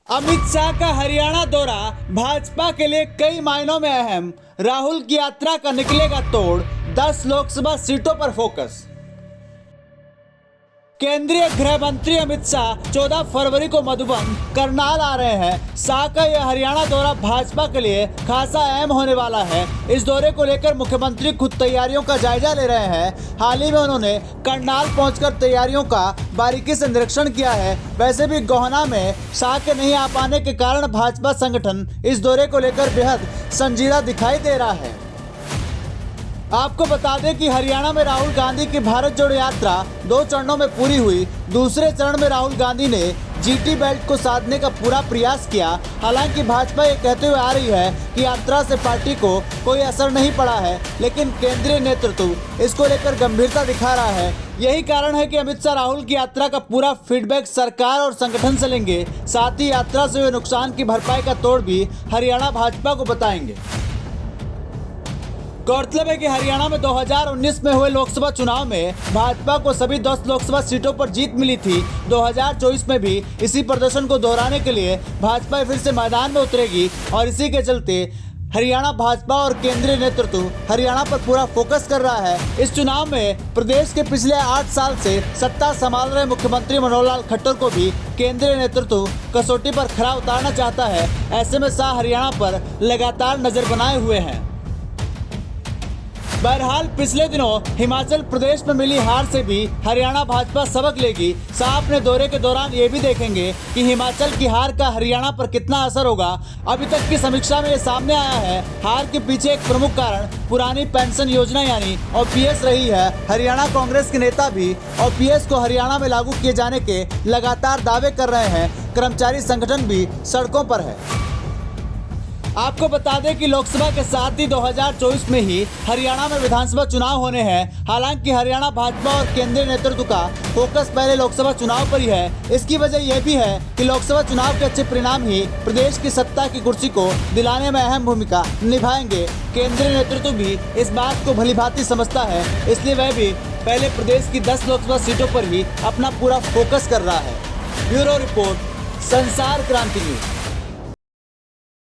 अमित शाह का हरियाणा दौरा भाजपा के लिए कई मायनों में अहम। राहुल की यात्रा का निकलेगा तोड़, 10 लोकसभा सीटों पर फोकस। केंद्रीय गृह मंत्री अमित शाह 14 फरवरी को मधुबन करनाल आ रहे हैं। शाह का यह हरियाणा दौरा भाजपा के लिए खासा अहम होने वाला है। इस दौरे को लेकर मुख्यमंत्री खुद तैयारियों का जायजा ले रहे हैं। हाल ही में उन्होंने करनाल पहुंचकर तैयारियों का बारीकी से निरीक्षण किया है। वैसे भी गोहना में शाह के नहीं आ पाने के कारण भाजपा संगठन इस दौरे को लेकर बेहद संजीदा दिखाई दे रहा है। आपको बता दें कि हरियाणा में राहुल गांधी की भारत जोड़ो यात्रा 2 चरणों में पूरी हुई। दूसरे चरण में राहुल गांधी ने जीटी बेल्ट को साधने का पूरा प्रयास किया। हालांकि भाजपा ये कहते हुए आ रही है कि यात्रा से पार्टी को कोई असर नहीं पड़ा है, लेकिन केंद्रीय नेतृत्व इसको लेकर गंभीरता दिखा रहा है। यही कारण है कि अमित शाह राहुल की यात्रा का पूरा फीडबैक सरकार और संगठन से लेंगे। साथ ही यात्रा से हुए नुकसान की भरपाई का तोड़ भी हरियाणा भाजपा को बताएंगे। गौरतलब है कि हरियाणा में 2019 में हुए लोकसभा चुनाव में भाजपा को सभी 10 लोकसभा सीटों पर जीत मिली थी। 2024 में भी इसी प्रदर्शन को दोहराने के लिए भाजपा फिर से मैदान में उतरेगी और इसी के चलते हरियाणा भाजपा और केंद्रीय नेतृत्व हरियाणा पर पूरा फोकस कर रहा है। इस चुनाव में प्रदेश के पिछले 8 साल से सत्ता संभाल रहे मुख्यमंत्री मनोहर लाल खट्टर को भी केंद्रीय नेतृत्व कसौटी पर खरा उतारना चाहता है। ऐसे में शाह हरियाणा पर लगातार नजर बनाए हुए हैं। बहरहाल पिछले दिनों हिमाचल प्रदेश में मिली हार से भी हरियाणा भाजपा सबक लेगी। शाह अपने दौरे के दौरान ये भी देखेंगे कि हिमाचल की हार का हरियाणा पर कितना असर होगा। अभी तक की समीक्षा में ये सामने आया है, हार के पीछे एक प्रमुख कारण पुरानी पेंशन योजना यानी ओपीएस रही है। हरियाणा कांग्रेस के नेता भी ओपीएस को हरियाणा में लागू किए जाने के लगातार दावे कर रहे हैं। कर्मचारी संगठन भी सड़कों पर है। आपको बता दें कि लोकसभा के साथ ही 2024 में ही हरियाणा में विधानसभा चुनाव होने हैं। हालांकि हरियाणा भाजपा और केंद्रीय नेतृत्व का फोकस पहले लोकसभा चुनाव पर ही है। इसकी वजह यह भी है कि लोकसभा चुनाव के अच्छे परिणाम ही प्रदेश की सत्ता की कुर्सी को दिलाने में अहम भूमिका निभाएंगे। केंद्रीय नेतृत्व भी इस बात को भलीभांति समझता है, इसलिए वह भी पहले प्रदेश की 10 लोकसभा सीटों पर ही अपना पूरा फोकस कर रहा है। ब्यूरो रिपोर्ट, संसार क्रांति न्यूज।